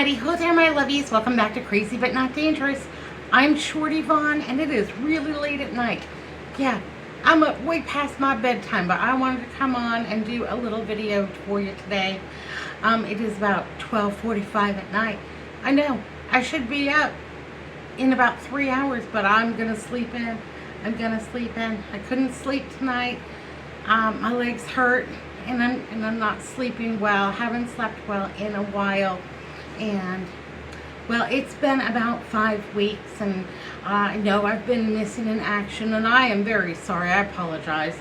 Howdy ho there, my lovies. Welcome back to Crazy But Not Dangerous. I'm Shorty Vaughn, and it is really late at night. Yeah, I'm up way past my bedtime, but I wanted to come on and do a little video for you today. It is about 12:45 at night. I know, I should be up in about 3 hours, but I'm going to sleep in. I couldn't sleep tonight. My legs hurt, and I'm not sleeping well. Haven't slept well in a while. And well, it's been about 5 weeks, and I know I've been missing in action, and I am very sorry. I apologize,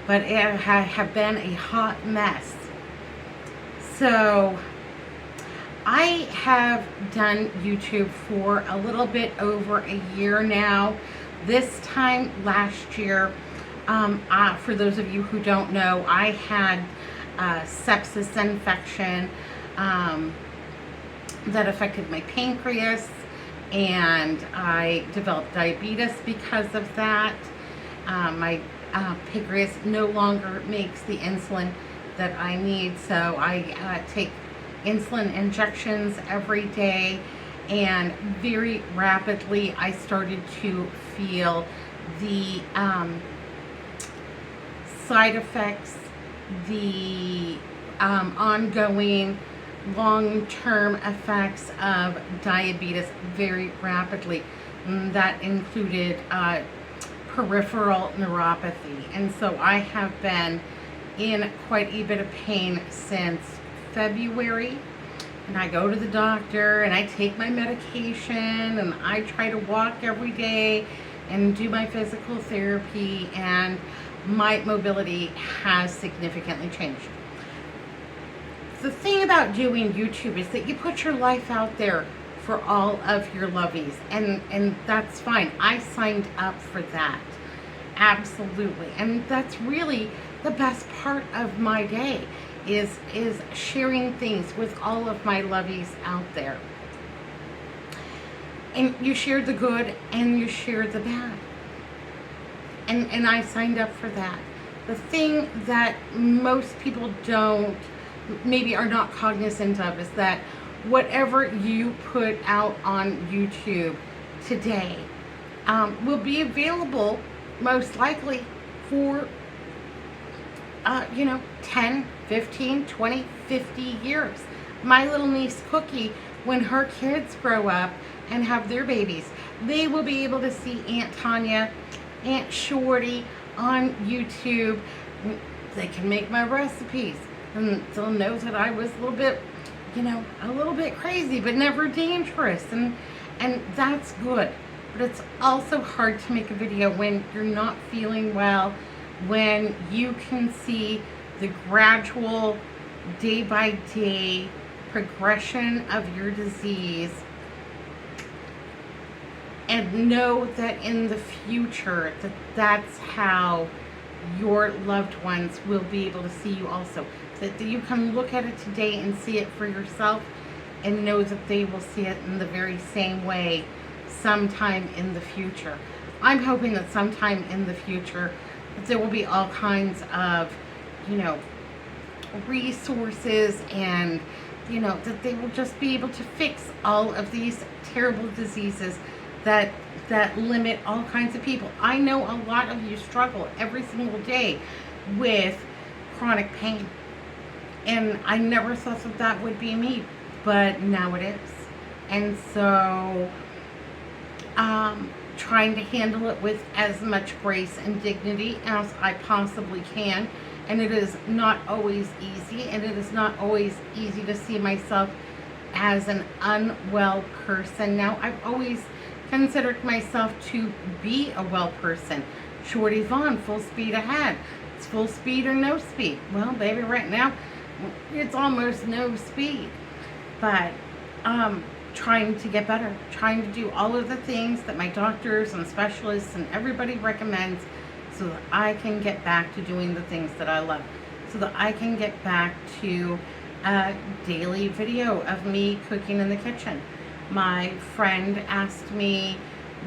but it have been a hot mess. So I have done YouTube for a little bit over a year now. This time last year, for those of you who don't know, I had sepsis infection that affected my pancreas, and I developed diabetes because of that. My pancreas no longer makes the insulin that I need, so I take insulin injections every day, and very rapidly I started to feel the side effects, the ongoing long-term effects of diabetes very rapidly. That included peripheral neuropathy, and so I have been in quite a bit of pain since February. And I go to the doctor, and I take my medication, and I try to walk every day and do my physical therapy, and my mobility has significantly changed. The thing about doing YouTube is that you put your life out there for all of your lovies, and that's fine. I signed up for that, absolutely. And that's really the best part of my day, is sharing things with all of my lovies out there. And you share the good and you share the bad, and I signed up for that. The thing that most people maybe are not cognizant of is that whatever you put out on YouTube today will be available most likely for 10, 15, 20, 50 years. My little niece Cookie, when her kids grow up and have their babies, they will be able to see Aunt Tanya, Aunt Shorty on YouTube. They can make my recipes, and they'll know that I was a little bit crazy, but never dangerous, and that's good. But it's also hard to make a video when you're not feeling well, when you can see the gradual, day-by-day progression of your disease, and know that in the future that's how your loved ones will be able to see you also. That you can look at it today and see it for yourself, and know that they will see it in the very same way sometime in the future. I'm hoping that sometime in the future there will be all kinds of, resources, and, that they will just be able to fix all of these terrible diseases that limit all kinds of people. I know a lot of you struggle every single day with chronic pain, and I never thought that would be me, but now it is. And so trying to handle it with as much grace and dignity as I possibly can. And it is not always easy, and it is not always easy to see myself as an unwell person. Now, I've always considered myself to be a well person. Shorty Vaughn, full speed ahead. It's full speed or no speed. Well, baby, right now it's almost no speed. But trying to get better, trying to do all of the things that my doctors and specialists and everybody recommends, so that I can get back to doing the things that I love, so that I can get back to a daily video of me cooking in the kitchen. My friend asked me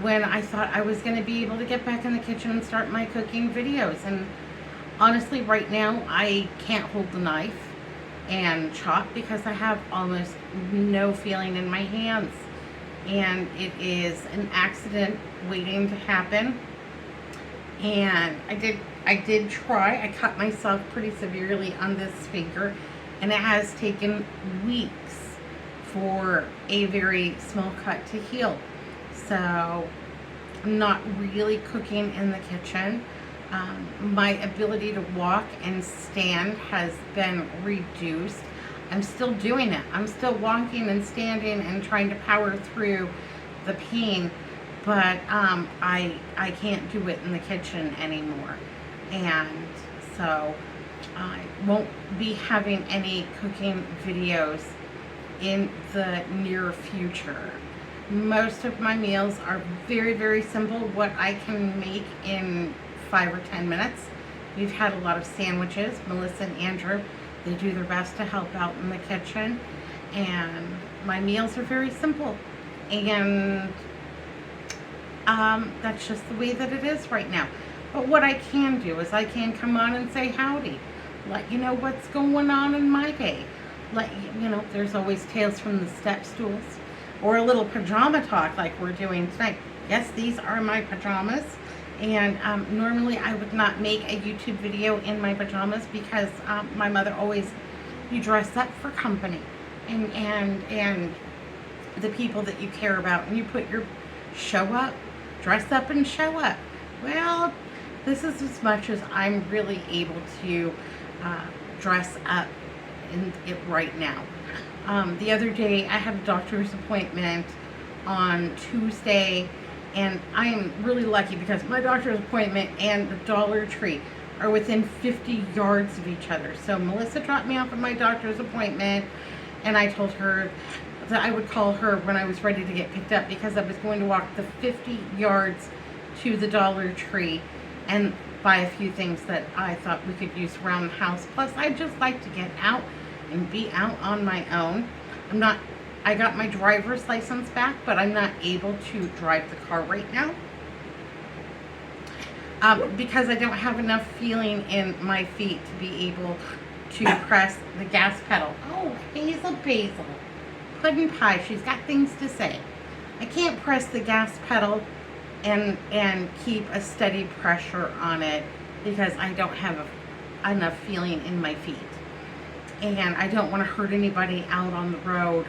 when I thought I was going to be able to get back in the kitchen and start my cooking videos, and honestly right now I can't hold the knife. and chop because I have almost no feeling in my hands. And it is an accident waiting to happen. And I did try. I cut myself pretty severely on this finger, and it has taken weeks for a very small cut to heal. So I'm not really cooking in the kitchen. My ability to walk and stand has been reduced. I'm still doing it. I'm still walking and standing and trying to power through the pain, but I can't do it in the kitchen anymore. And so I won't be having any cooking videos in the near future. Most of my meals are very, very simple, what I can make in 5 or 10 minutes. We've had a lot of sandwiches. Melissa and Andrew, they do their best to help out in the kitchen, and my meals are very simple. And that's just the way that it is right now. But what I can do is I can come on and say howdy, let you know what's going on in my day. Let you know, there's always tales from the step stools, or a little pajama talk like we're doing tonight. Yes, these are my pajamas, and normally I would not make a YouTube video in my pajamas because my mother always, you dress up for company and the people that you care about, and you put your show up, dress up and show up. Well, this is as much as I'm really able to dress up in it right now. The other day I had a doctor's appointment on Tuesday, and I am really lucky because my doctor's appointment and the Dollar Tree are within 50 yards of each other. So Melissa dropped me off at my doctor's appointment, and I told her that I would call her when I was ready to get picked up because I was going to walk the 50 yards to the Dollar Tree and buy a few things that I thought we could use around the house. Plus, I just like to get out and be out on my own. I got my driver's license back, but I'm not able to drive the car right now because I don't have enough feeling in my feet to be able to press the gas pedal. Oh, Basil. Puddin' Pie, she's got things to say. I can't press the gas pedal and keep a steady pressure on it because I don't have enough feeling in my feet. And I don't want to hurt anybody out on the road.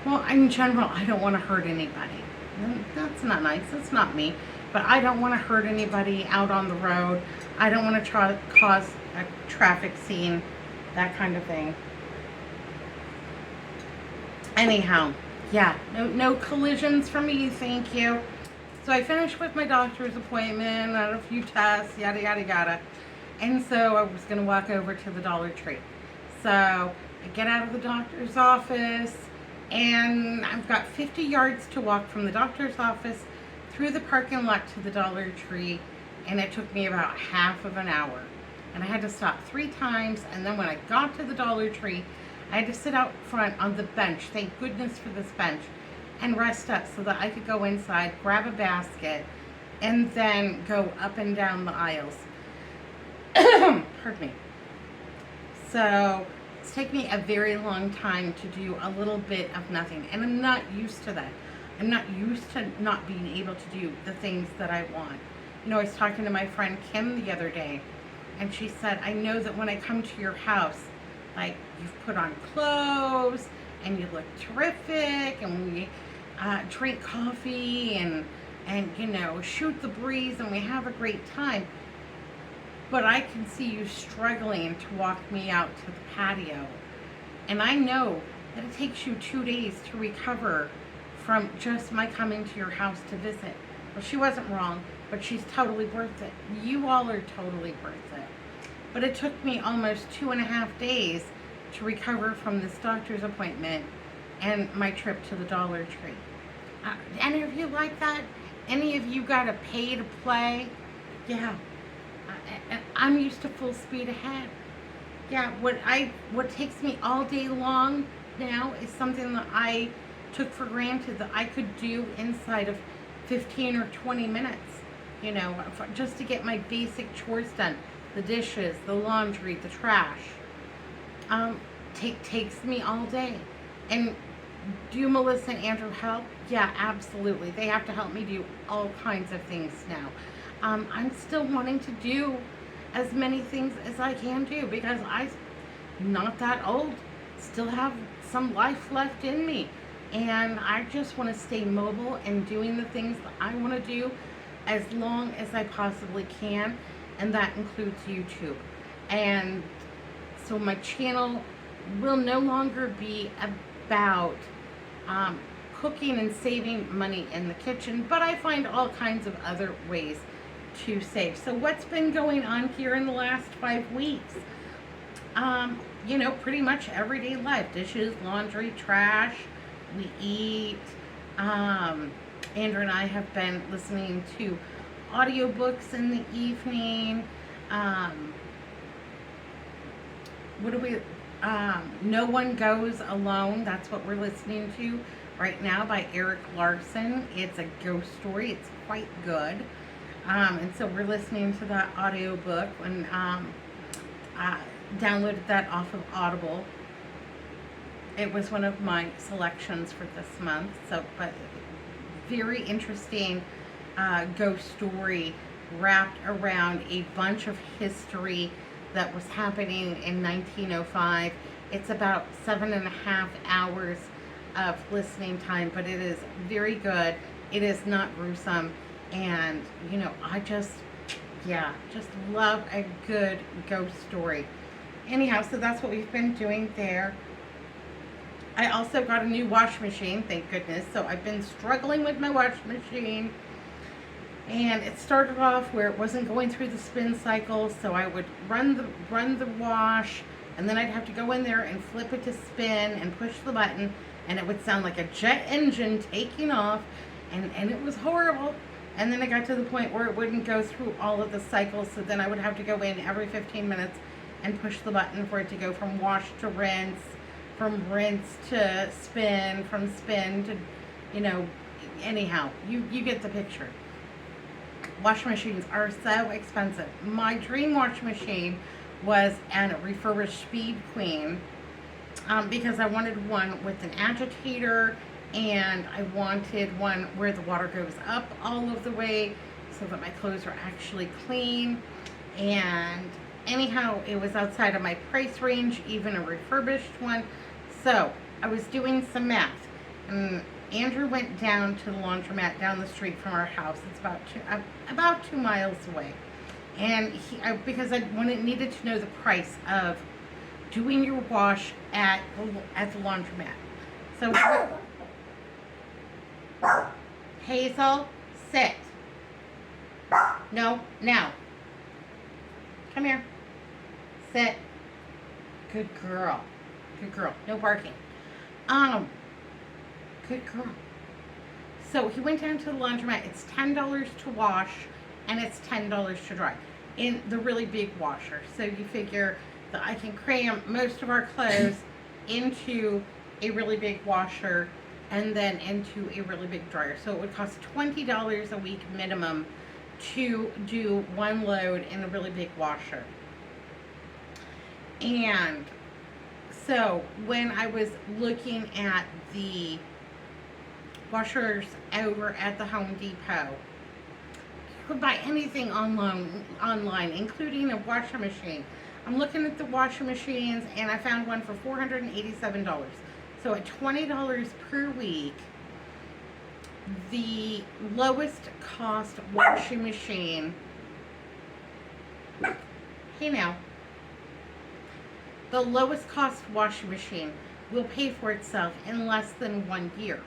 Well, in general, I don't want to hurt anybody. That's not nice. That's not me. But I don't want to hurt anybody out on the road. I don't want to cause a traffic scene, that kind of thing. Anyhow, yeah, no collisions for me, thank you. So I finished with my doctor's appointment, had a few tests, yada, yada, yada. And so I was going to walk over to the Dollar Tree. So I get out of the doctor's office, and I've got 50 yards to walk from the doctor's office through the parking lot to the Dollar Tree, and it took me about half of an hour. And I had to stop 3 times, and then when I got to the Dollar Tree, I had to sit out front on the bench, thank goodness for this bench, and rest up so that I could go inside, grab a basket, and then go up and down the aisles. Pardon me. So it's taken me a very long time to do a little bit of nothing, and I'm not used to that. I'm not used to not being able to do the things that I want. You know, I was talking to my friend Kim the other day, and she said, I know that when I come to your house, like, you've put on clothes, and you look terrific, and we drink coffee, and you know, shoot the breeze, and we have a great time. But I can see you struggling to walk me out to the patio. And I know that it takes you 2 days to recover from just my coming to your house to visit. Well, she wasn't wrong, but she's totally worth it. You all are totally worth it. But it took me almost 2.5 days to recover from this doctor's appointment and my trip to the Dollar Tree. Any of you like that? Any of you got to pay to play? Yeah. I'm used to full speed ahead. Yeah, what takes me all day long now is something that I took for granted that I could do inside of 15 or 20 minutes, you know, just to get my basic chores done. The dishes, the laundry, the trash. takes me all day. And do Melissa and Andrew help? Yeah, absolutely. They have to help me do all kinds of things now. I'm still wanting to do as many things as I can do because I'm not that old. Still have some life left in me. And I just want to stay mobile and doing the things that I want to do as long as I possibly can. And that includes YouTube. And so my channel will no longer be about cooking and saving money in the kitchen, but I find all kinds of other ways to save. So what's been going on here in the last 5 weeks? You know, pretty much everyday life. Dishes, laundry, trash, we eat. Andrew and I have been listening to audiobooks in the evening. No One Goes Alone. That's what we're listening to right now by Eric Larson. It's a ghost story. It's quite good. And so we're listening to that audiobook and I downloaded that off of Audible. It was one of my selections for this month. So, but very interesting ghost story wrapped around a bunch of history that was happening in 1905. It's about 7.5 hours of listening time, but it is very good. It is not gruesome. And, you know, I just love a good ghost story. Anyhow, so that's what we've been doing there. I also got a new washing machine, thank goodness. So I've been struggling with my washing machine. And it started off where it wasn't going through the spin cycle, so I would run the wash, and then I'd have to go in there and flip it to spin and push the button, and it would sound like a jet engine taking off, and it was horrible. And then it got to the point where it wouldn't go through all of the cycles, so then I would have to go in every 15 minutes and push the button for it to go from wash to rinse, from rinse to spin, from spin to, you know, anyhow, you get the picture. Washing machines are so expensive. My dream washing machine was a refurbished Speed Queen because I wanted one with an agitator, and I wanted one where the water goes up all of the way so that my clothes are actually clean. And anyhow, it was outside of my price range, even a refurbished one. So I was doing some math, and Andrew went down to the laundromat down the street from our house. It's about 2 miles away. And because I needed to know the price of doing your wash at the laundromat. So, Hazel, sit. No, now. Come here. Sit. Good girl. Good girl. No barking. Good girl. So he went down to the laundromat. It's $10 to wash and it's $10 to dry in the really big washer. So you figure that I can cram most of our clothes into a really big washer and then into a really big dryer. So it would cost $20 a week minimum to do one load in a really big washer. And so when I was looking at the washers over at the Home Depot, you could buy anything online, including a washing machine. I'm looking at the washing machines and I found one for $487. So at $20 per week, the lowest cost washing machine, hey now, the lowest cost washing machine will pay for itself in less than 1 year.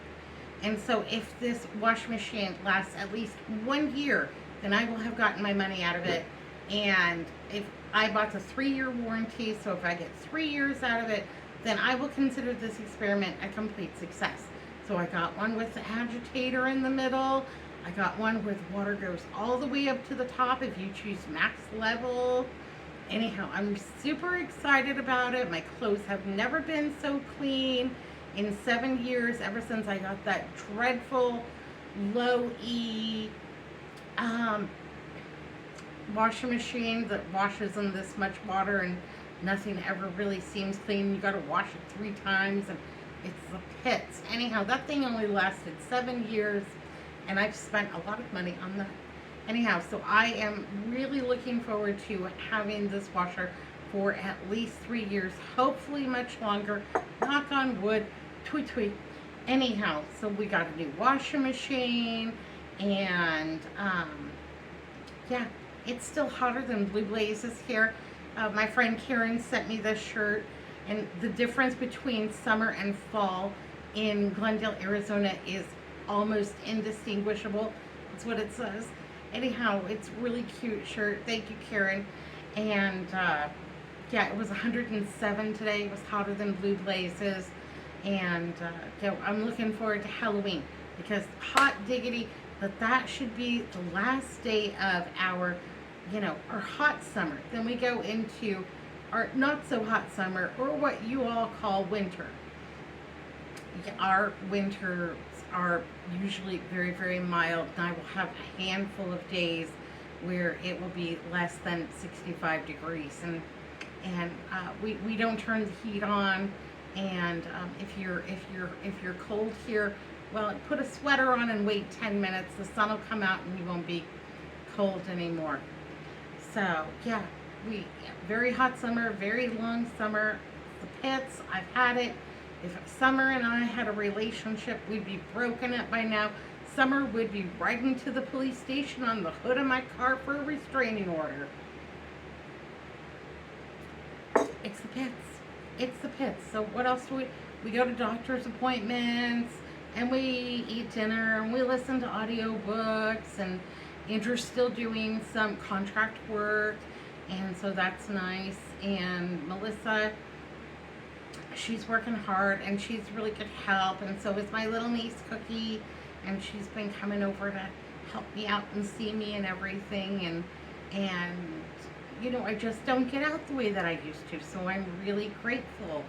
And so if this washing machine lasts at least 1 year, then I will have gotten my money out of it. And if I bought the 3-year warranty, so if I get 3 years out of it, then I will consider this experiment a complete success. So I got one with the agitator in the middle. I got one where the water goes all the way up to the top if you choose max level. Anyhow, I'm super excited about it. My clothes have never been so clean in 7 years, ever since I got that dreadful low E washing machine that washes in this much water and Nothing ever really seems clean. You got to wash it 3 times, and it's the pits. Anyhow, that thing only lasted 7 years, and I've spent a lot of money on that. Anyhow, so I am really looking forward to having this washer for at least 3 years, hopefully much longer. Knock on wood, tweet tweet. Anyhow, so we got a new washing machine, and yeah, it's still hotter than blue blazes here. My friend Karen sent me this shirt, and the difference between summer and fall in Glendale, Arizona is almost indistinguishable. That's what it says. Anyhow, it's really cute shirt. Thank you, Karen. And yeah, it was 107 today. It was hotter than blue blazes. And yeah, I'm looking forward to Halloween, because hot diggity, that should be the last day of our, our hot summer. Then we go into our not so hot summer, or what you all call winter. Our winters are usually very, very mild, and I will have a handful of days where it will be less than 65 degrees, and we don't turn the heat on. And if you're cold here, well, put a sweater on and wait 10 minutes. The sun will come out and you won't be cold anymore. So yeah, very hot summer, very long summer. The pits, I've had it. If Summer and I had a relationship, we'd be broken up by now. Summer would be riding to the police station on the hood of my car for a restraining order. It's the pits. It's the pits. So what else do we go to doctor's appointments, and we eat dinner, and we listen to audiobooks, and Andrew's still doing some contract work, and so that's nice. And Melissa, she's working hard, and she's really good help, and so is my little niece Cookie, and she's been coming over to help me out and see me and everything, and I just don't get out the way that I used to, so I'm really grateful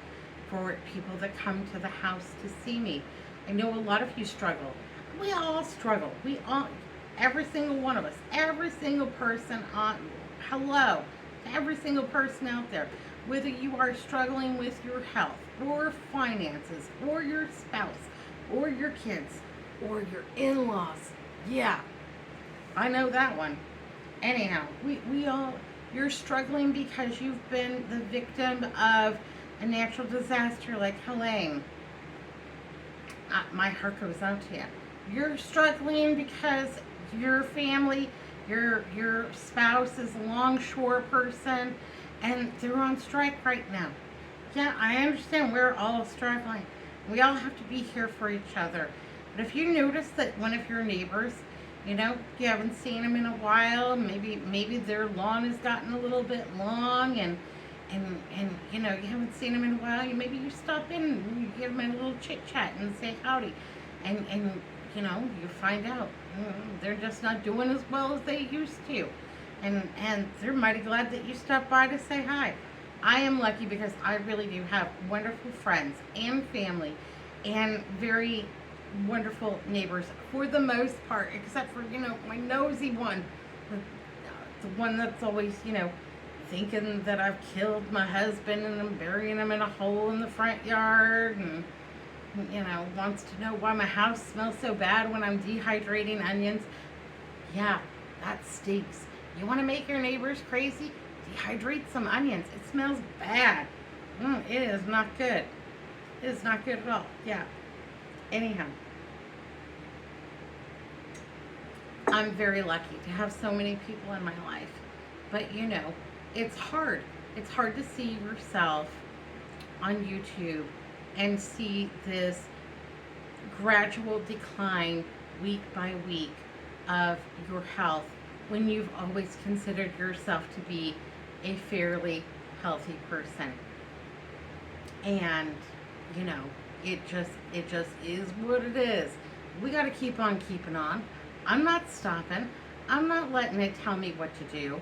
for people that come to the house to see me. I know a lot of you struggle. We all struggle. Every single one of us, every single person hello to every single person out there. Whether you are struggling with your health, or finances, or your spouse, or your kids, or your in-laws. Yeah, I know that one. Anyhow, we all, you're struggling because you've been the victim of a natural disaster like Helene. My heart goes out to you. You're struggling because your family, your spouse is a longshore person, and they're on strike right now. Yeah, I understand we're all struggling. We all have to be here for each other. But if you notice that one of your neighbors, you haven't seen them in a while, maybe their lawn has gotten a little bit long, and you haven't seen them in a while, maybe you stop in and you give them a little chit chat and say howdy, and you find out they're just not doing as well as they used to. And they're mighty glad that you stopped by to say hi. I am lucky because I really do have wonderful friends and family and very wonderful neighbors for the most part, except for, my nosy one. The one that's always, thinking that I've killed my husband and I'm burying him in a hole in the front yard, and, wants to know why my house smells so bad when I'm dehydrating onions. Yeah, that stinks. You want to make your neighbors crazy? Dehydrate some onions. It smells bad. It is not good. It is not good at all. Yeah. Anyhow, I'm very lucky to have so many people in my life. But it's hard. It's hard to see yourself on YouTube and see this gradual decline week by week of your health, when you've always considered yourself to be a fairly healthy person. And it just is what it is. We got to keep on keeping on. I'm not stopping. I'm not letting it tell me what to do.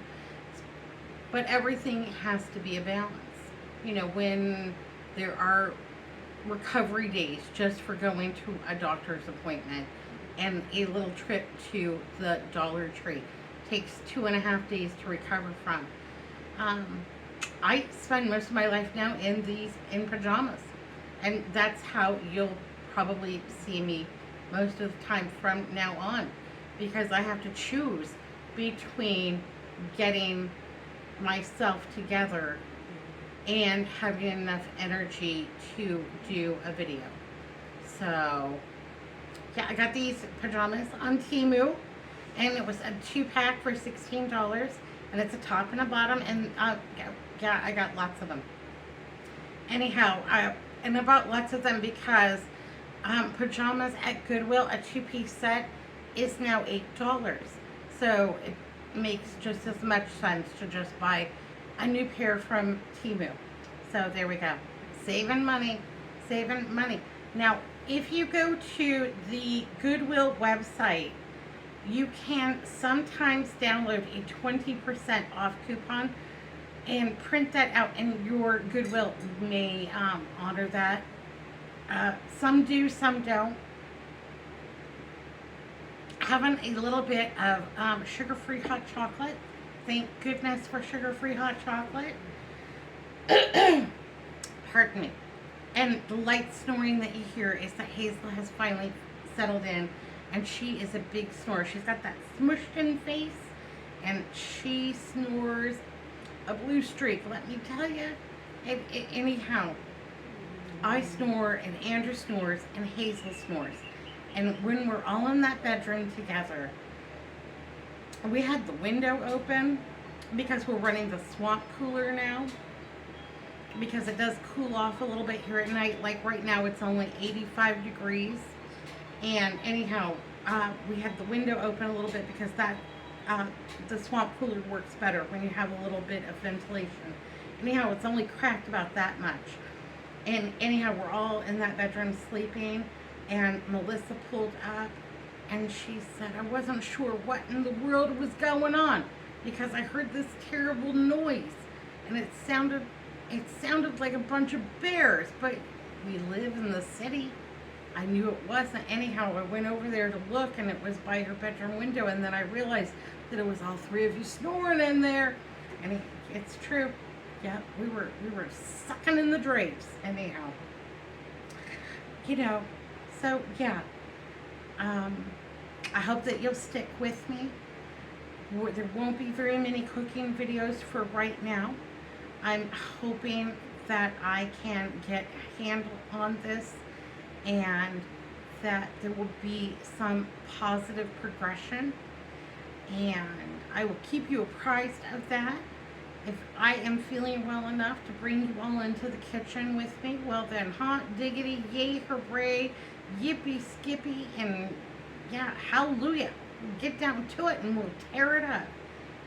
But everything has to be a balance. When there are recovery days just for going to a doctor's appointment and a little trip to the Dollar Tree takes 2.5 days to recover from. I spend most of my life now in pajamas, and that's how you'll probably see me most of the time from now on, because I have to choose between getting myself together and having enough energy to do a video. So yeah, I got these pajamas on Temu, and it was a 2-pack for $16, and it's a top and a bottom, and yeah, I got lots of them. Anyhow, and I bought lots of them because pajamas at Goodwill, a 2-piece set, is now $8. So it makes just as much sense to just buy a new pair from Temu. So there we go. Saving money. Saving money. Now, if you go to the Goodwill website, you can sometimes download a 20% off coupon and print that out, and your Goodwill may honor that. Some do, some don't. Having a little bit of sugar-free hot chocolate. Thank goodness for sugar-free hot chocolate. Pardon me. And the light snoring that you hear is that Hazel has finally settled in, and she is a big snorer. She's got that smushed in face, and she snores a blue streak, let me tell you. Anyhow, I snore, and Andrew snores, and Hazel snores. And when we're all in that bedroom together, we had the window open because we're running the swamp cooler now, because it does cool off a little bit here at night. Like right now it's only 85 degrees. And anyhow, we had the window open a little bit because that the swamp cooler works better when you have a little bit of ventilation. Anyhow, it's only cracked about that much. And anyhow, we're all in that bedroom sleeping, and Melissa pulled up and she said, I wasn't sure what in the world was going on because I heard this terrible noise, and it sounded like a bunch of bears, but we live in the city. I knew it wasn't. Anyhow, I went over there to look, and it was by her bedroom window, and then I realized that it was all three of you snoring in there. And it's true. Yeah, we were sucking in the drapes. Anyhow, you know, so yeah. I hope that you'll stick with me. There won't be very many cooking videos for right now. I'm hoping that I can get a handle on this, and that there will be some positive progression, and I will keep you apprised of that. If I am feeling well enough to bring you all into the kitchen with me, well then, hot diggity, yay, hooray, yippee, skippy, and yeah, hallelujah. Get down to it and we'll tear it up.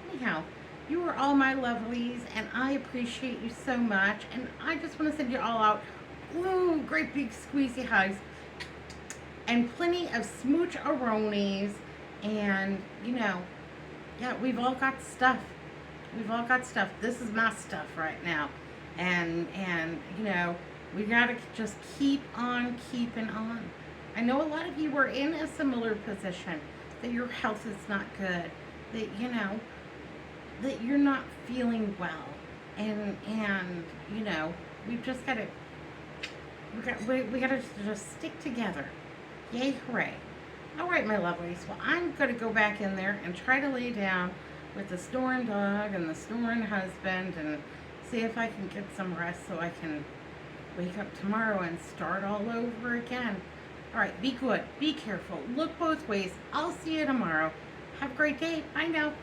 Anyhow, you are all my lovelies, and I appreciate you so much, and I just want to send you all out, ooh, great big squeezy hugs, and plenty of smooch-a-ronies, and, you know, yeah, we've all got stuff. We've all got stuff. This is my stuff right now, and you know, we gotta just keep on keeping on. I know a lot of you are in a similar position, that your health is not good, that, you know, that you're not feeling well, and you know, we've just got to, we got to just stick together. Yay, hooray. All right, my lovelies. Well, I'm going to go back in there and try to lay down with the snoring dog and the snoring husband, and see if I can get some rest so I can wake up tomorrow and start all over again. All right, be good, be careful, look both ways. I'll see you tomorrow. Have a great day. Bye now.